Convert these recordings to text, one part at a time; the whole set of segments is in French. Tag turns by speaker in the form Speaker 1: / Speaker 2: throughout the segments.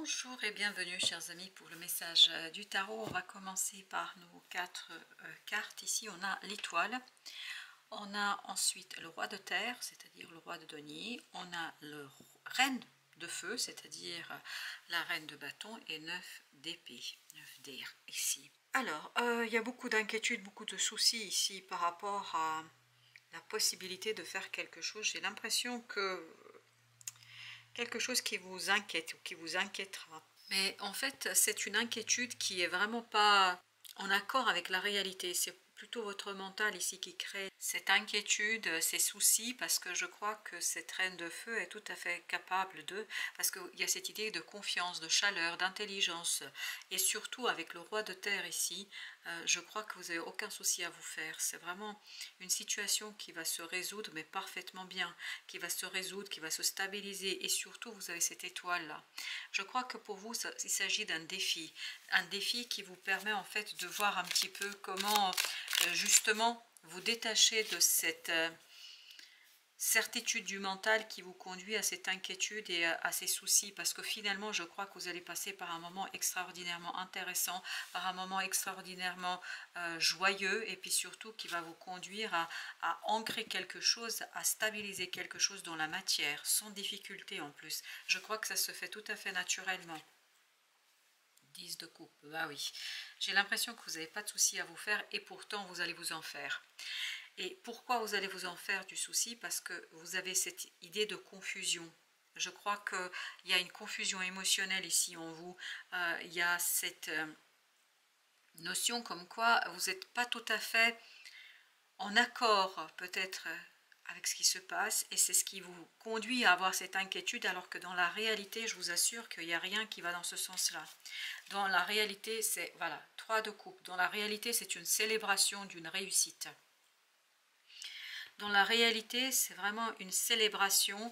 Speaker 1: Bonjour et bienvenue chers amis pour le message du tarot. On va commencer par nos quatre cartes. Ici on a l'étoile, on a ensuite le roi de terre, c'est-à-dire le roi de denier, on a le reine de feu, c'est-à-dire la reine de bâton et 9 d'épée, 9 d'air ici. Alors, il y a beaucoup d'inquiétudes, beaucoup de soucis ici par rapport à la possibilité de faire quelque chose. J'ai l'impression que quelque chose qui vous inquiète ou qui vous inquiétera. Mais en fait, c'est une inquiétude qui est vraiment pas en accord avec la réalité. C'est plutôt votre mental ici qui crée cette inquiétude, ces soucis, parce que je crois que cette reine de feu est tout à fait capable de, parce qu'il y a cette idée de confiance, de chaleur, d'intelligence, et surtout avec le roi de terre ici, je crois que vous n'avez aucun souci à vous faire. C'est vraiment une situation qui va se résoudre, mais parfaitement bien, qui va se résoudre, qui va se stabiliser, et surtout vous avez cette étoile là. Je crois que pour vous il s'agit d'un défi qui vous permet en fait de voir un petit peu comment justement vous détacher de cette certitude du mental qui vous conduit à cette inquiétude et à ces soucis, parce que finalement je crois que vous allez passer par un moment extraordinairement intéressant, par un moment extraordinairement joyeux, et puis surtout qui va vous conduire à ancrer quelque chose, à stabiliser quelque chose dans la matière, sans difficulté en plus. Je crois que ça se fait tout à fait naturellement. 10 de coupe, bah oui. J'ai l'impression que vous n'avez pas de soucis à vous faire, et pourtant vous allez vous en faire. Et pourquoi vous allez vous en faire du souci? Parce que vous avez cette idée de confusion. Je crois qu'il y a une confusion émotionnelle ici en vous. Il y a cette notion comme quoi vous n'êtes pas tout à fait en accord peut-être avec ce qui se passe, et c'est ce qui vous conduit à avoir cette inquiétude, alors que dans la réalité, je vous assure qu'il n'y a rien qui va dans ce sens-là. Dans la réalité, c'est, voilà, 3 de coupe. Dans la réalité, c'est une célébration d'une réussite. Dans la réalité, c'est vraiment une célébration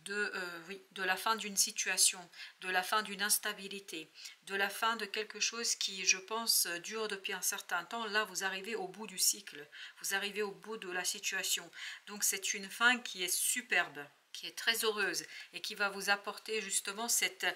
Speaker 1: de la fin d'une situation, de la fin d'une instabilité, de la fin de quelque chose qui, je pense, dure depuis un certain temps. Là, vous arrivez au bout du cycle, vous arrivez au bout de la situation. Donc, c'est une fin qui est superbe, qui est très heureuse et qui va vous apporter justement cette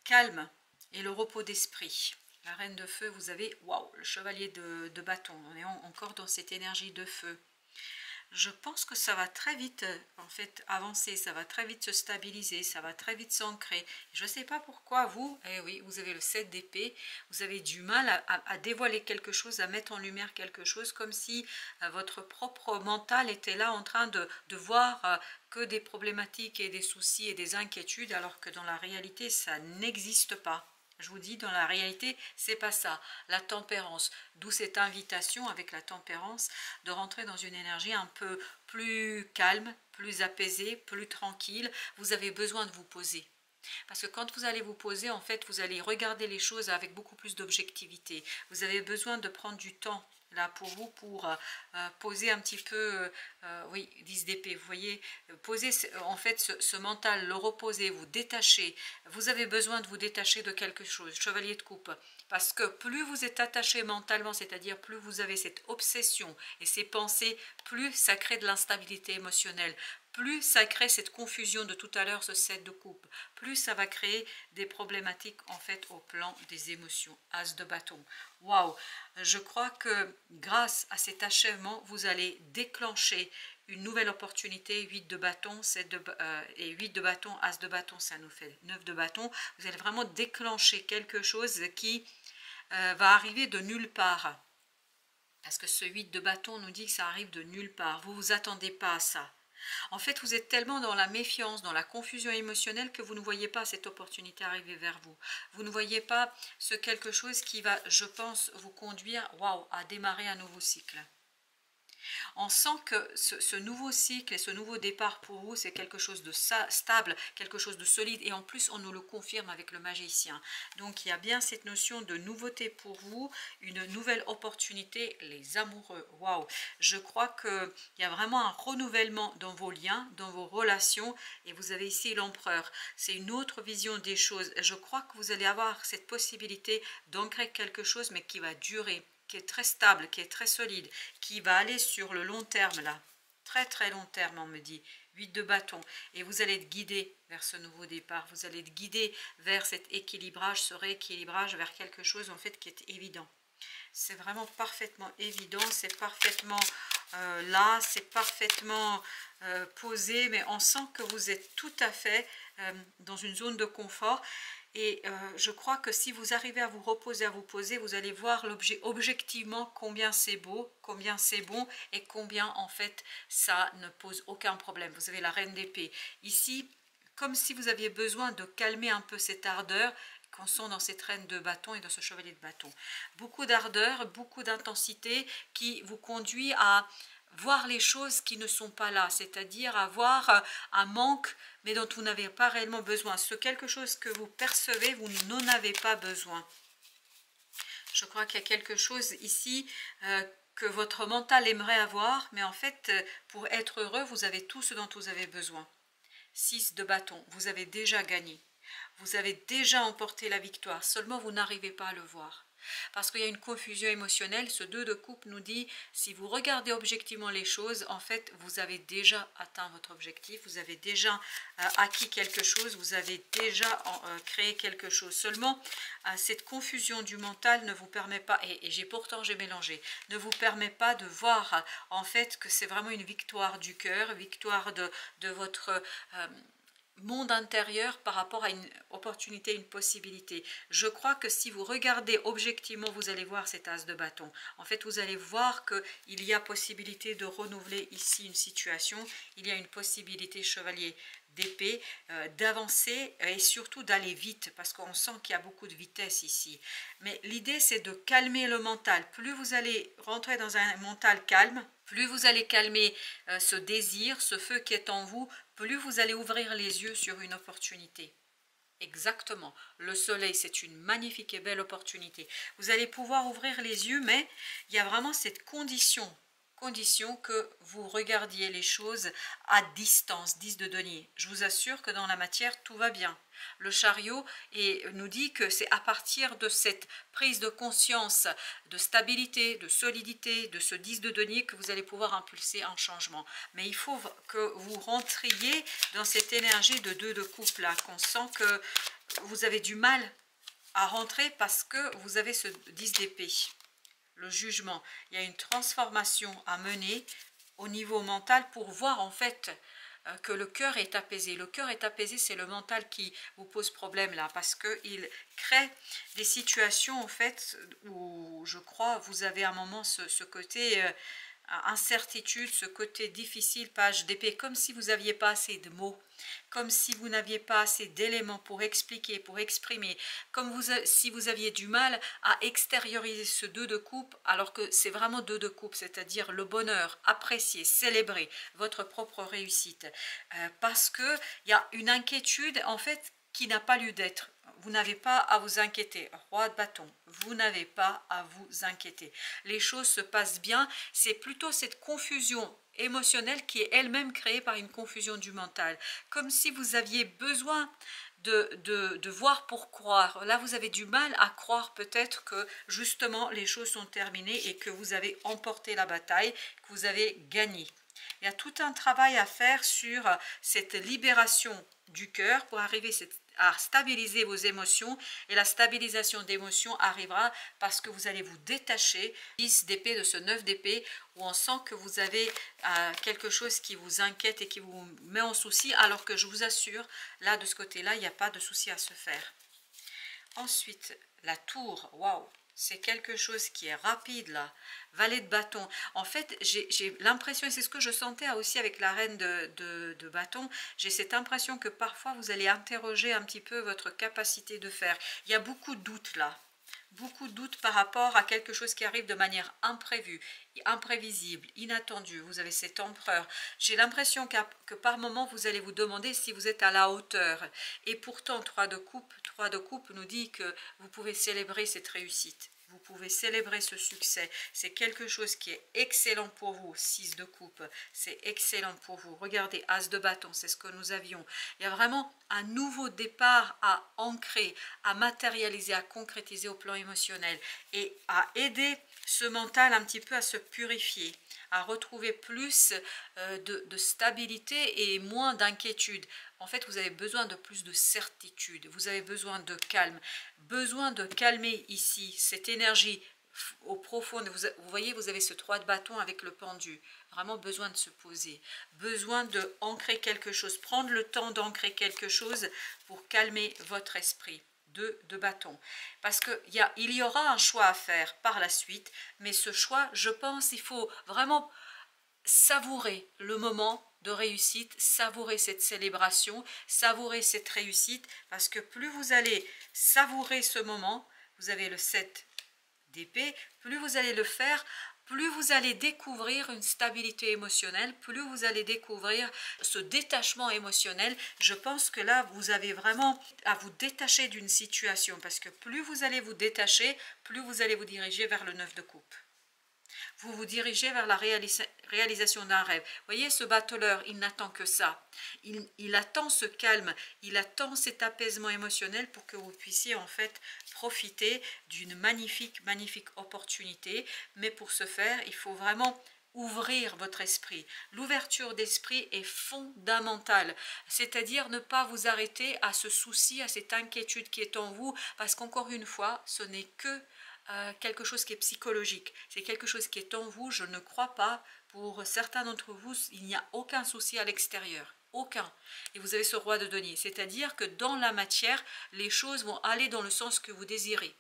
Speaker 1: calme et le repos d'esprit. La reine de feu, vous avez, waouh, le chevalier de bâton. On est encore dans cette énergie de feu. Je pense que ça va très vite en fait avancer, ça va très vite se stabiliser, ça va très vite s'ancrer. Je ne sais pas pourquoi vous, eh oui, vous avez le 7 d'épée, vous avez du mal à dévoiler quelque chose, à mettre en lumière quelque chose, comme si votre propre mental était là en train de voir que des problématiques et des soucis et des inquiétudes, alors que dans la réalité ça n'existe pas. Je vous dis, dans la réalité, c'est pas ça. La tempérance, d'où cette invitation avec la tempérance de rentrer dans une énergie un peu plus calme, plus apaisée, plus tranquille. Vous avez besoin de vous poser. Parce que quand vous allez vous poser, en fait, vous allez regarder les choses avec beaucoup plus d'objectivité. Vous avez besoin de prendre du temps là pour vous, pour poser un petit peu, oui, 10 d'épée, vous voyez, poser en fait ce mental, le reposer, vous détacher. Vous avez besoin de vous détacher de quelque chose, chevalier de coupe. Parce que plus vous êtes attaché mentalement, c'est-à-dire plus vous avez cette obsession et ces pensées, plus ça crée de l'instabilité émotionnelle. Plus ça crée cette confusion de tout à l'heure, ce 7 de coupe, plus ça va créer des problématiques en fait au plan des émotions. As de bâton. Waouh! Je crois que grâce à cet achèvement, vous allez déclencher une nouvelle opportunité. 8 de bâton, 7 de, et 8 de bâton, As de bâton, ça nous fait 9 de bâton. Vous allez vraiment déclencher quelque chose qui va arriver de nulle part. Parce que ce 8 de bâton nous dit que ça arrive de nulle part. Vous ne vous attendez pas à ça. En fait, vous êtes tellement dans la méfiance, dans la confusion émotionnelle que vous ne voyez pas cette opportunité arriver vers vous. Vous ne voyez pas ce quelque chose qui va, je pense, vous conduire, waouh, à démarrer un nouveau cycle. On sent que ce nouveau cycle et ce nouveau départ pour vous, c'est quelque chose de stable, quelque chose de solide, et en plus on nous le confirme avec le magicien. Donc il y a bien cette notion de nouveauté pour vous, une nouvelle opportunité, les amoureux. Waouh! Je crois qu'il y a vraiment un renouvellement dans vos liens, dans vos relations, et vous avez ici l'empereur. C'est une autre vision des choses. Je crois que vous allez avoir cette possibilité d'ancrer quelque chose, mais qui va durer, qui est très stable, qui est très solide, qui va aller sur le long terme là, très très long terme on me dit. 8 de bâton, et vous allez être guidé vers ce nouveau départ, vous allez être guidé vers cet équilibrage, ce rééquilibrage, vers quelque chose en fait qui est évident. C'est vraiment parfaitement évident, c'est parfaitement là, c'est parfaitement posé, mais on sent que vous êtes tout à fait dans une zone de confort. Et je crois que si vous arrivez à vous reposer, à vous poser, vous allez voir l'objet objectivement combien c'est beau, combien c'est bon et combien en fait ça ne pose aucun problème. Vous avez la reine d'épée. Ici, comme si vous aviez besoin de calmer un peu cette ardeur qu'on sent dans cette reine de bâton et dans ce chevalier de bâton. Beaucoup d'ardeur, beaucoup d'intensité qui vous conduit à voir les choses qui ne sont pas là, c'est-à-dire avoir un manque mais dont vous n'avez pas réellement besoin. Ce quelque chose que vous percevez, vous n'en avez pas besoin. Je crois qu'il y a quelque chose ici que votre mental aimerait avoir, mais en fait, pour être heureux, vous avez tout ce dont vous avez besoin. 6 de bâton, vous avez déjà gagné. Vous avez déjà emporté la victoire, seulement vous n'arrivez pas à le voir. Parce qu'il y a une confusion émotionnelle, ce 2 de coupe nous dit, si vous regardez objectivement les choses, en fait, vous avez déjà atteint votre objectif, vous avez déjà acquis quelque chose, vous avez déjà créé quelque chose. Seulement, cette confusion du mental ne vous permet pas, et j'ai mélangé, ne vous permet pas de voir en fait que c'est vraiment une victoire du cœur, victoire de votre monde intérieur par rapport à une opportunité, une possibilité. Je crois que si vous regardez objectivement, vous allez voir cet as de bâton. En fait, vous allez voir qu'il y a possibilité de renouveler ici une situation. Il y a une possibilité, chevalier d'épée, d'avancer et surtout d'aller vite parce qu'on sent qu'il y a beaucoup de vitesse ici. Mais l'idée, c'est de calmer le mental. Plus vous allez rentrer dans un mental calme, plus vous allez calmer ce désir, ce feu qui est en vous, plus vous allez ouvrir les yeux sur une opportunité. Exactement. Le soleil, c'est une magnifique et belle opportunité. Vous allez pouvoir ouvrir les yeux, mais il y a vraiment cette condition que vous regardiez les choses à distance, 10 de denier. Je vous assure que dans la matière, tout va bien. Le chariot nous dit que c'est à partir de cette prise de conscience, de stabilité, de solidité, de ce 10 de denier que vous allez pouvoir impulser un changement. Mais il faut que vous rentriez dans cette énergie de 2 de coupe là, qu'on sent que vous avez du mal à rentrer parce que vous avez ce 10 d'épée. Le jugement, il y a une transformation à mener au niveau mental pour voir en fait que le cœur est apaisé. Le cœur est apaisé, c'est le mental qui vous pose problème là, parce qu'il crée des situations en fait où je crois vous avez à un moment ce côté incertitude, ce côté difficile, page d'épée, comme si vous n'aviez pas assez de mots, comme si vous n'aviez pas assez d'éléments pour expliquer, pour exprimer, comme si vous aviez du mal à extérioriser ce 2 de coupe, alors que c'est vraiment 2 de coupe, c'est-à-dire le bonheur, apprécier, célébrer votre propre réussite, parce qu'il y a une inquiétude en fait qui n'a pas lieu d'être. Vous n'avez pas à vous inquiéter. Roi de bâton, vous n'avez pas à vous inquiéter. Les choses se passent bien. C'est plutôt cette confusion émotionnelle qui est elle-même créée par une confusion du mental. Comme si vous aviez besoin de voir pour croire. Là, vous avez du mal à croire peut-être que justement les choses sont terminées et que vous avez emporté la bataille, que vous avez gagné. Il y a tout un travail à faire sur cette libération du cœur pour arriver à stabiliser vos émotions, et la stabilisation d'émotions arrivera parce que vous allez vous détacher 10 d'épée de ce 9 d'épée où on sent que vous avez quelque chose qui vous inquiète et qui vous met en souci, alors que je vous assure, là de ce côté-là, il n'y a pas de souci à se faire. Ensuite, la tour, waouh! C'est quelque chose qui est rapide là, valet de bâton. En fait, j'ai l'impression, et c'est ce que je sentais aussi avec la reine de bâton, j'ai cette impression que parfois vous allez interroger un petit peu votre capacité de faire. Il y a beaucoup de doutes là, beaucoup de doutes par rapport à quelque chose qui arrive de manière imprévue, imprévisible, inattendue. Vous avez cet empereur. J'ai l'impression que par moment vous allez vous demander si vous êtes à la hauteur. Et pourtant, 3 de coupe nous dit que vous pouvez célébrer cette réussite. Vous pouvez célébrer ce succès. C'est quelque chose qui est excellent pour vous. 6 de coupe, c'est excellent pour vous. Regardez, As de bâton, c'est ce que nous avions. Il y a vraiment un nouveau départ à ancrer, à matérialiser, à concrétiser au plan émotionnel et à aider ce mental un petit peu à se purifier, à retrouver plus de stabilité et moins d'inquiétude. En fait, vous avez besoin de plus de certitude, vous avez besoin de calmer ici cette énergie au profond. Vous voyez, vous avez ce 3 de bâton avec le pendu, vraiment besoin de se poser, besoin de ancrer quelque chose, prendre le temps d'ancrer quelque chose pour calmer votre esprit. 2 de bâton, parce qu'il y aura un choix à faire par la suite, mais ce choix, je pense, il faut vraiment savourer le moment de réussite, savourer cette célébration, savourer cette réussite, parce que plus vous allez savourer ce moment, vous avez le 7 d'épée, plus vous allez le faire, plus vous allez découvrir une stabilité émotionnelle, plus vous allez découvrir ce détachement émotionnel. Je pense que là, vous avez vraiment à vous détacher d'une situation, parce que plus vous allez vous détacher, plus vous allez vous diriger vers le 9 de coupe. Vous vous dirigez vers la réalisation d'un rêve. Vous voyez, ce battleur, il n'attend que ça. Il attend ce calme, il attend cet apaisement émotionnel pour que vous puissiez en fait profiter d'une magnifique opportunité. Mais pour ce faire, il faut vraiment ouvrir votre esprit. L'ouverture d'esprit est fondamentale, c'est-à-dire ne pas vous arrêter à ce souci, à cette inquiétude qui est en vous, parce qu'encore une fois, ce n'est que quelque chose qui est psychologique, c'est quelque chose qui est en vous. Je ne crois pas, pour certains d'entre vous, il n'y a aucun souci à l'extérieur, aucun. Et vous avez ce roi de denier, c'est-à-dire que dans la matière, les choses vont aller dans le sens que vous désirez.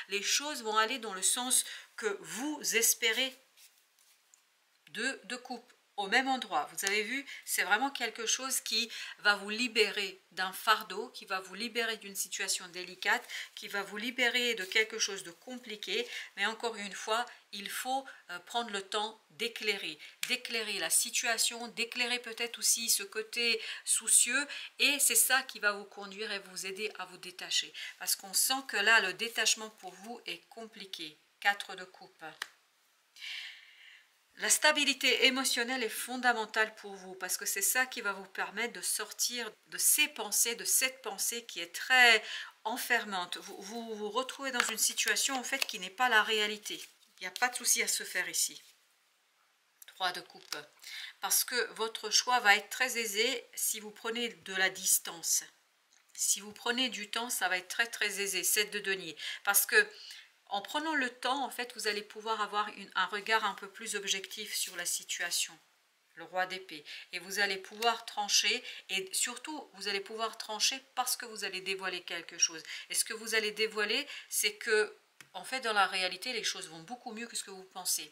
Speaker 1: Les choses vont aller dans le sens que vous espérez. 2 de coupe au même endroit. Vous avez vu, c'est vraiment quelque chose qui va vous libérer d'un fardeau, qui va vous libérer d'une situation délicate, qui va vous libérer de quelque chose de compliqué. Mais encore une fois, il faut prendre le temps d'éclairer la situation, d'éclairer peut-être aussi ce côté soucieux, et c'est ça qui va vous conduire et vous aider à vous détacher. Parce qu'on sent que là, le détachement pour vous est compliqué. 4 de coupe. La stabilité émotionnelle est fondamentale pour vous, parce que c'est ça qui va vous permettre de sortir de ces pensées, de cette pensée qui est très enfermante. Vous vous retrouvez dans une situation en fait qui n'est pas la réalité. Il n'y a pas de souci à se faire ici. 3 de coupe. Parce que votre choix va être très aisé si vous prenez de la distance. Si vous prenez du temps, ça va être très très aisé. 7 de denier. Parce que en prenant le temps, en fait, vous allez pouvoir avoir un regard un peu plus objectif sur la situation, le roi d'épée. Et vous allez pouvoir trancher, et surtout, vous allez pouvoir trancher parce que vous allez dévoiler quelque chose. Et ce que vous allez dévoiler, c'est que, en fait, dans la réalité, les choses vont beaucoup mieux que ce que vous pensez.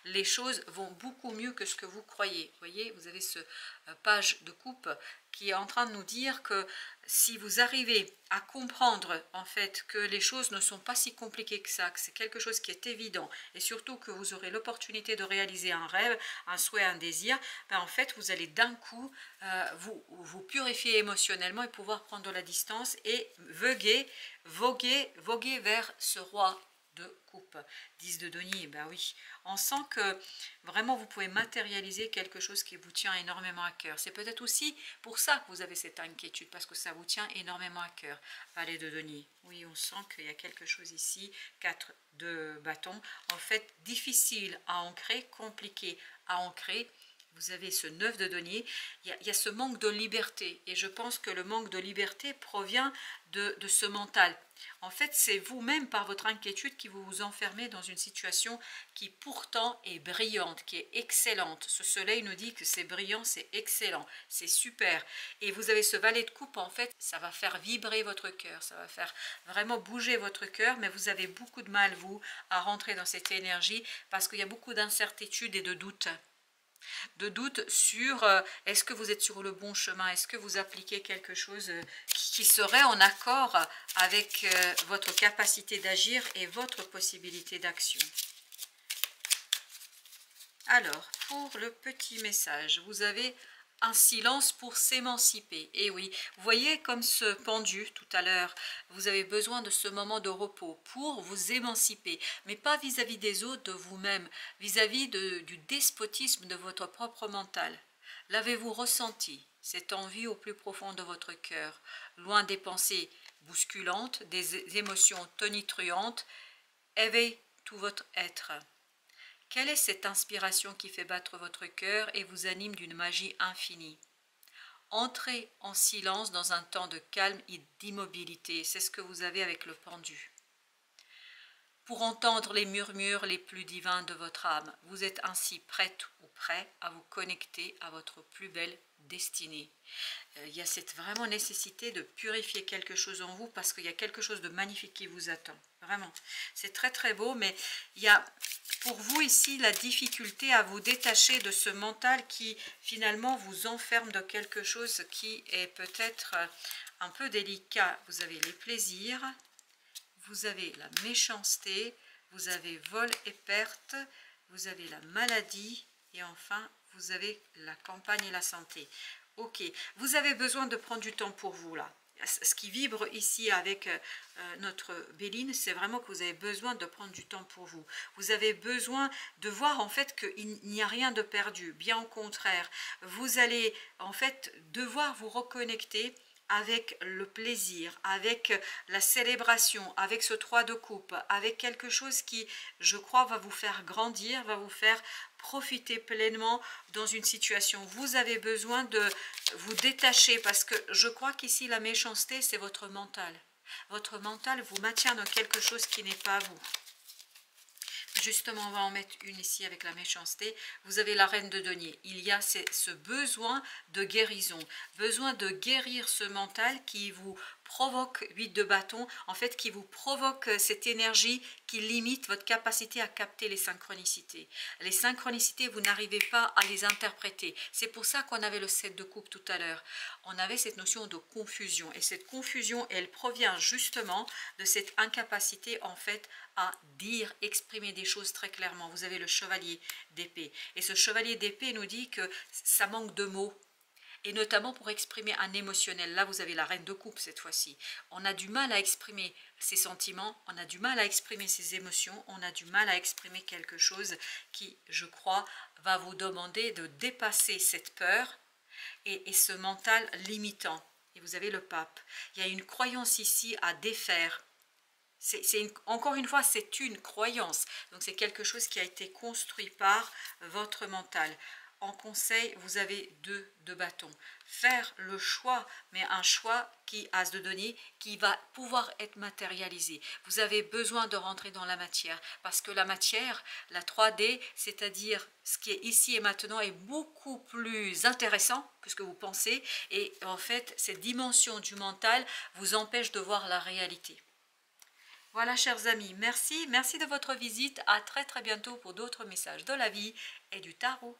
Speaker 1: Les choses vont beaucoup mieux que ce que vous croyez. Vous voyez, vous avez ce page de coupe qui est en train de nous dire que si vous arrivez à comprendre en fait que les choses ne sont pas si compliquées que ça, que c'est quelque chose qui est évident, et surtout que vous aurez l'opportunité de réaliser un rêve, un souhait, un désir, ben en fait vous allez d'un coup vous purifier émotionnellement et pouvoir prendre de la distance et voguer vers ce roi de coupe. 10 de denier, ben oui, on sent que vraiment vous pouvez matérialiser quelque chose qui vous tient énormément à cœur. C'est peut-être aussi pour ça que vous avez cette inquiétude, parce que ça vous tient énormément à cœur. Valet de denier, oui, on sent qu'il y a quelque chose ici. 4 de bâton, en fait difficile à ancrer, compliqué à ancrer. Vous avez ce 9 de denier, il y a ce manque de liberté, et je pense que le manque de liberté provient de ce mental. En fait, c'est vous-même, par votre inquiétude, qui vous enfermez dans une situation qui pourtant est brillante, qui est excellente. Ce soleil nous dit que c'est brillant, c'est excellent, c'est super. Et vous avez ce valet de coupe, en fait, ça va faire vibrer votre cœur, ça va faire vraiment bouger votre cœur, mais vous avez beaucoup de mal, vous, à rentrer dans cette énergie, parce qu'il y a beaucoup d'incertitudes et de doutes. Sur est-ce que vous êtes sur le bon chemin, est-ce que vous appliquez quelque chose qui serait en accord avec votre capacité d'agir et votre possibilité d'action. Alors, pour le petit message, vous avez un silence pour s'émanciper. Et oui, vous voyez comme ce pendu tout à l'heure, vous avez besoin de ce moment de repos pour vous émanciper, mais pas vis-à-vis des autres, de vous-même, vis-à-vis du despotisme de votre propre mental. L'avez-vous ressenti, cette envie au plus profond de votre cœur, loin des pensées bousculantes, des émotions tonitruantes? Éveille tout votre être. Quelle est cette inspiration qui fait battre votre cœur et vous anime d'une magie infinie? Entrez en silence dans un temps de calme et d'immobilité. C'est ce que vous avez avec le pendu. Pour entendre les murmures les plus divins de votre âme, vous êtes ainsi prête ou prêt à vous connecter à votre plus belle destinée. Il y a cette vraiment nécessité de purifier quelque chose en vous parce qu'il y a quelque chose de magnifique qui vous attend. Vraiment, c'est très très beau, mais il y a pour vous ici la difficulté à vous détacher de ce mental qui finalement vous enferme dans quelque chose qui est peut-être un peu délicat. Vous avez les plaisirs, vous avez la méchanceté, vous avez vol et perte, vous avez la maladie et enfin vous avez la campagne et la santé. Ok, vous avez besoin de prendre du temps pour vous là. Ce qui vibre ici avec notre Béline, c'est vraiment que vous avez besoin de prendre du temps pour vous. Vous avez besoin de voir en fait qu'il n'y a rien de perdu. Bien au contraire, vous allez en fait devoir vous reconnecter avec le plaisir, avec la célébration, avec ce 3 de coupe, avec quelque chose qui, je crois, va vous faire grandir, va vous faire profiter pleinement dans une situation. Vous avez besoin de vous détacher parce que je crois qu'ici, la méchanceté, c'est votre mental. Votre mental vous maintient dans quelque chose qui n'est pas vous. Justement, on va en mettre une ici avec la méchanceté. Vous avez la reine de denier. Il y a ce besoin de guérison, besoin de guérir ce mental qui vous provoque, 8 de bâton, en fait qui vous provoque cette énergie qui limite votre capacité à capter les synchronicités. Les synchronicités, vous n'arrivez pas à les interpréter. C'est pour ça qu'on avait le 7 de coupe tout à l'heure. On avait cette notion de confusion. Et cette confusion, elle provient justement de cette incapacité en fait à dire, exprimer des choses très clairement. Vous avez le chevalier d'épée. Et ce chevalier d'épée nous dit que ça manque de mots. Et notamment pour exprimer un émotionnel. Là, vous avez la reine de coupe cette fois-ci. On a du mal à exprimer ses sentiments, on a du mal à exprimer ses émotions, on a du mal à exprimer quelque chose qui, je crois, va vous demander de dépasser cette peur et ce mental limitant. Et vous avez le pape. Il y a une croyance ici à défaire. Encore une fois, c'est une croyance. Donc c'est quelque chose qui a été construit par votre mental. En conseil, vous avez 2 de bâton. Faire le choix, mais un choix qui, as de denier, qui va pouvoir être matérialisé. Vous avez besoin de rentrer dans la matière, parce que la matière, la 3D, c'est-à-dire ce qui est ici et maintenant, est beaucoup plus intéressant que ce que vous pensez. Et en fait, cette dimension du mental vous empêche de voir la réalité. Voilà, chers amis, merci de votre visite. À très très bientôt pour d'autres messages de la vie et du tarot.